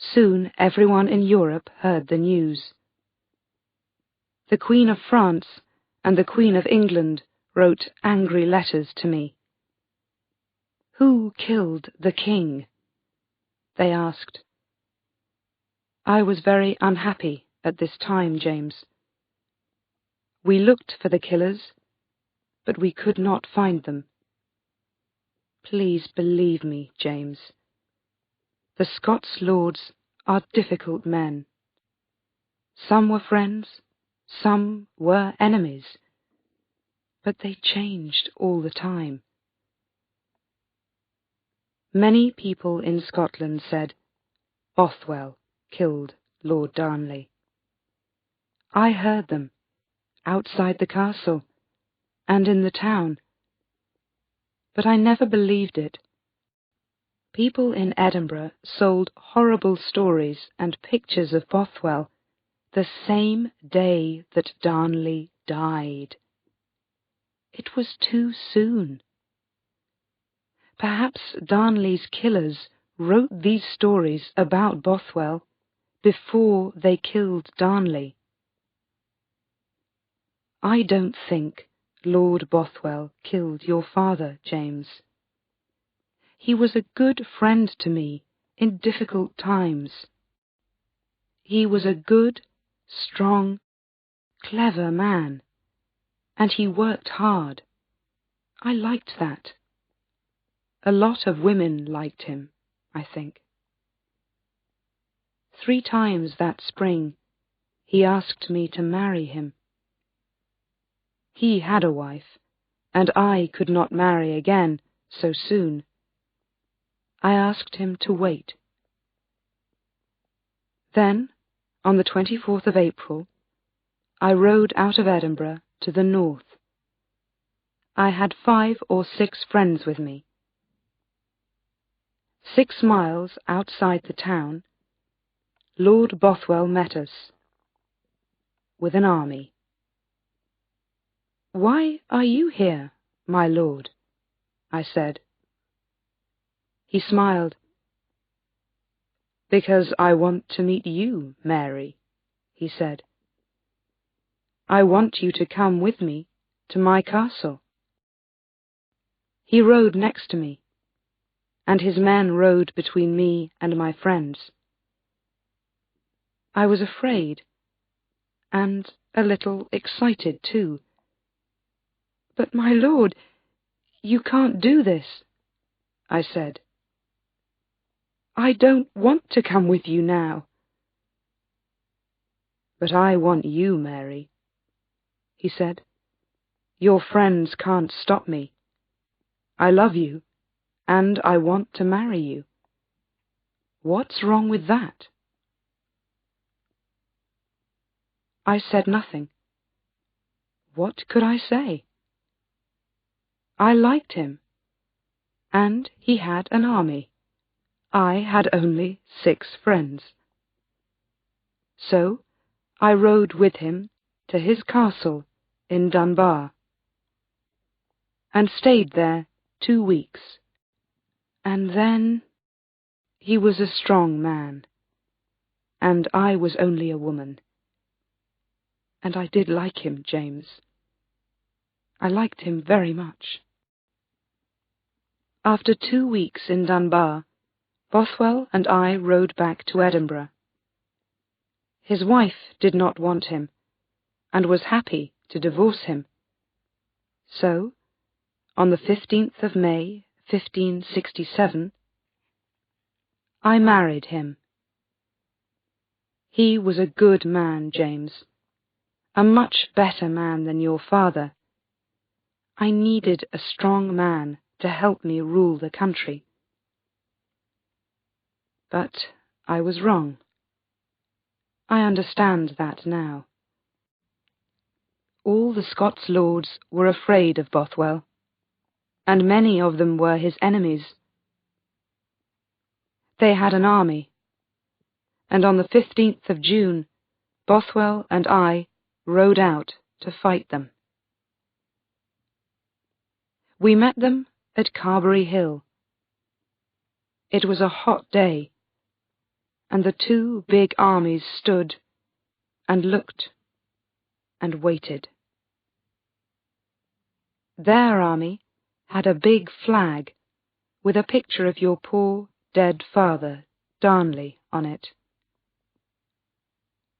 Soon everyone in Europe heard the news. The Queen of France and the Queen of England wrote angry letters to me. "Who killed the king?" they asked. I was very unhappy at this time, James. We looked for the killers, but we could not find them. Please believe me, James. The Scots lords are difficult men. Some were friends, some were enemies, but they changed all the time. Many people in Scotland said, "Bothwell killed Lord Darnley." I heard them, outside the castle, and in the town, but I never believed it. People in Edinburgh sold horrible stories and pictures of Bothwell the same day that Darnley died. It was too soon. Perhaps Darnley's killers wrote these stories about Bothwell before they killed Darnley. I don't think Lord Bothwell killed your father, James. He was a good friend to me in difficult times. He was a good, strong, clever man, and he worked hard. I liked that. A lot of women liked him, I think. 3 times that spring he asked me to marry him. He had a wife, and I could not marry again so soon. I asked him to wait. Then, on the 24th of April, I rode out of Edinburgh to the north. I had 5 or 6 friends with me. 6 miles outside the town, Lord Bothwell met us, with an army. "Why are you here, my lord?" I said. He smiled. "Because I want to meet you, Mary," he said. "I want you to come with me to my castle." He rode next to me, and his men rode between me and my friends. I was afraid, and a little excited too. "But, my lord, you can't do this," I said. "I don't want to come with you now." "But I want you, Mary," he said. "Your friends can't stop me. I love you, and I want to marry you. What's wrong with that?" I said nothing. What could I say? I liked him, and he had an army. I had only 6 friends. So I rode with him to his castle in Dunbar, and stayed there 2 weeks. And then he was a strong man, and I was only a woman. And I did like him, James. I liked him very much. After 2 weeks in Dunbar, Bothwell and I rode back to Edinburgh. His wife did not want him, and was happy to divorce him. So, on the 15th of May, 1567, I married him. He was a good man, James, a much better man than your father. I needed a strong man to help me rule the country. But I was wrong. I understand that now. All the Scots lords were afraid of Bothwell, and many of them were his enemies. They had an army, and on the 15th of June, Bothwell and I rode out to fight them. We met them at Carberry Hill. It was a hot day, and the two big armies stood and looked and waited. Their army had a big flag with a picture of your poor dead father, Darnley, on it.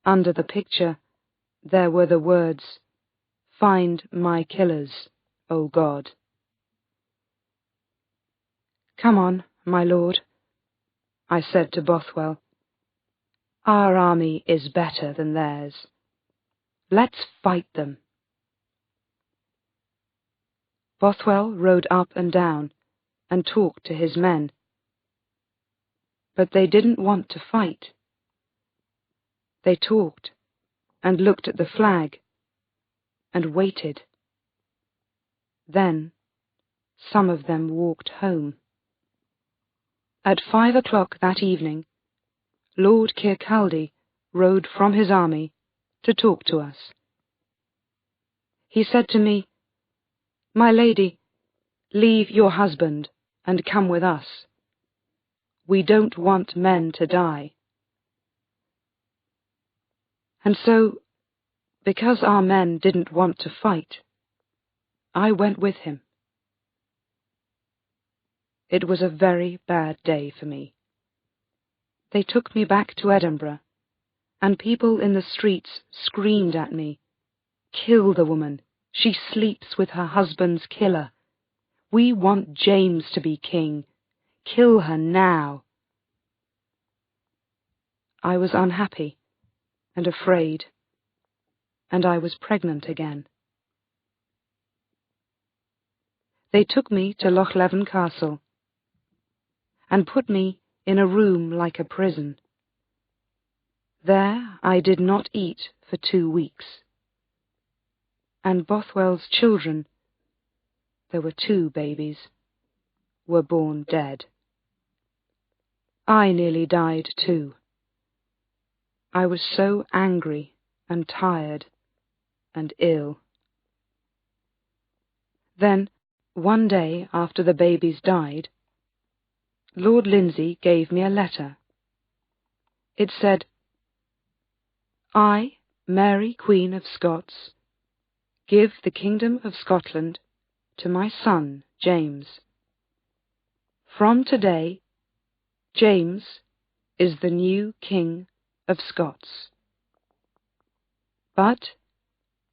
Under the picture there were the words, "Find my killers, O God." "Come on, my lord," I said to Bothwell. "Our army is better than theirs. Let's fight them." Bothwell rode up and down and talked to his men. But they didn't want to fight. They talked and looked at the flag and waited. Then some of them walked home. At 5 o'clock that evening, Lord Kirkcaldy rode from his army to talk to us. He said to me, "My lady, leave your husband and come with us. We don't want men to die." And so, because our men didn't want to fight, I went with him. It was a very bad day for me. They took me back to Edinburgh, and people in the streets screamed at me, "Kill the woman. She sleeps with her husband's killer. We want James to be king. Kill her now." I was unhappy and afraid, and I was pregnant again. They took me to Lochleven Castle and put me in a room like a prison. There I did not eat for 2 weeks. And Bothwell's children, there were 2 babies, were born dead. I nearly died too. I was so angry and tired and ill. Then, one day after the babies died, Lord Lindsay gave me a letter. It said, "I, Mary, Queen of Scots, give the Kingdom of Scotland to my son, James. From today, James is the new King of Scots. But,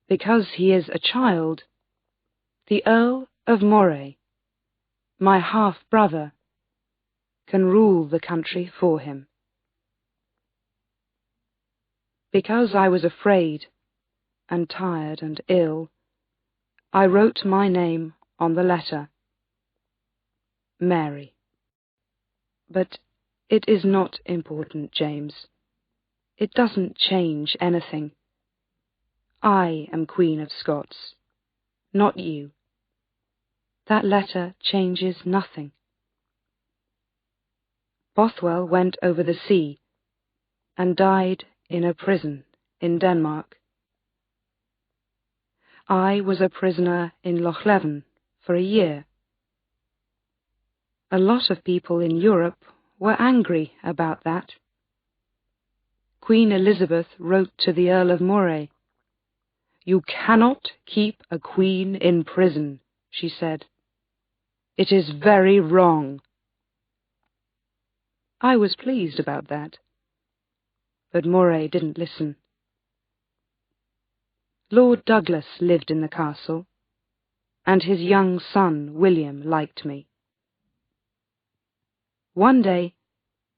because he is a child, the Earl of Moray, my half-brother, can rule the country for him." Because I was afraid and tired and ill, I wrote my name on the letter, Mary. But it is not important, James. It doesn't change anything. I am Queen of Scots, not you. That letter changes nothing. Bothwell went over the sea and died in a prison in Denmark. I was a prisoner in Lochleven for a year. A lot of people in Europe were angry about that. Queen Elizabeth wrote to the Earl of Moray. "You cannot keep a queen in prison," she said. "It is very wrong." I was pleased about that, but Moray didn't listen. Lord Douglas lived in the castle, and his young son William liked me. One day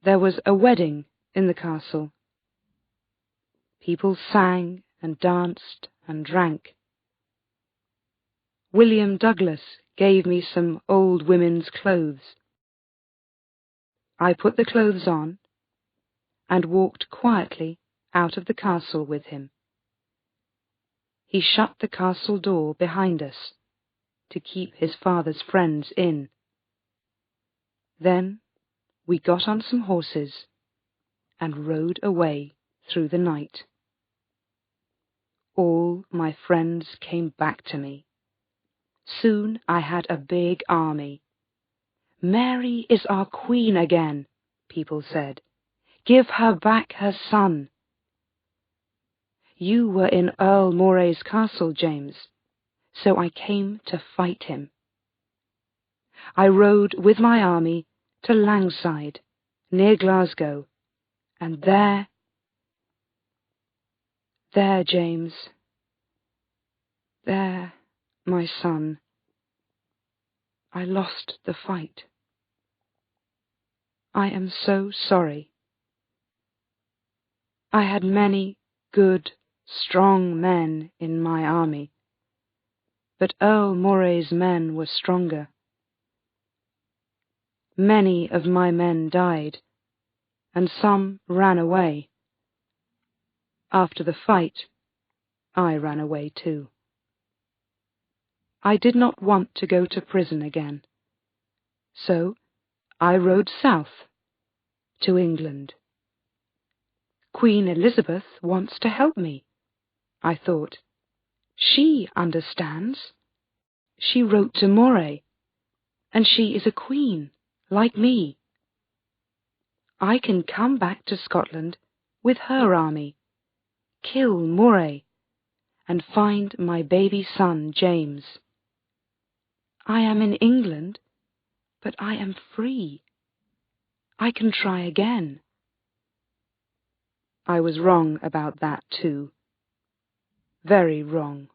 there was a wedding in the castle. People sang and danced and drank. William Douglas gave me some old women's clothes. I put the clothes on and walked quietly out of the castle with him. He shut the castle door behind us to keep his father's friends in. Then we got on some horses and rode away through the night. All my friends came back to me. Soon I had a big army. "Mary is our queen again," people said. Give her back her son. You were in Earl Moray's castle, James, so I came to fight him. I rode with my army to Langside, near Glasgow, and there, James, there, my son, I lost the fight. I am so sorry. I had many good, strong men in my army, but Earl Moray's men were stronger. Many of my men died, and some ran away. After the fight, I ran away too. I did not want to go to prison again, so I rode south to England. Queen Elizabeth wants to help me, I thought. She understands. She wrote to Moray, and she is a queen, like me. I can come back to Scotland with her army, kill Moray, and find my baby son, James. I am in England, but I am free. I can try again. I was wrong about that too. Very wrong.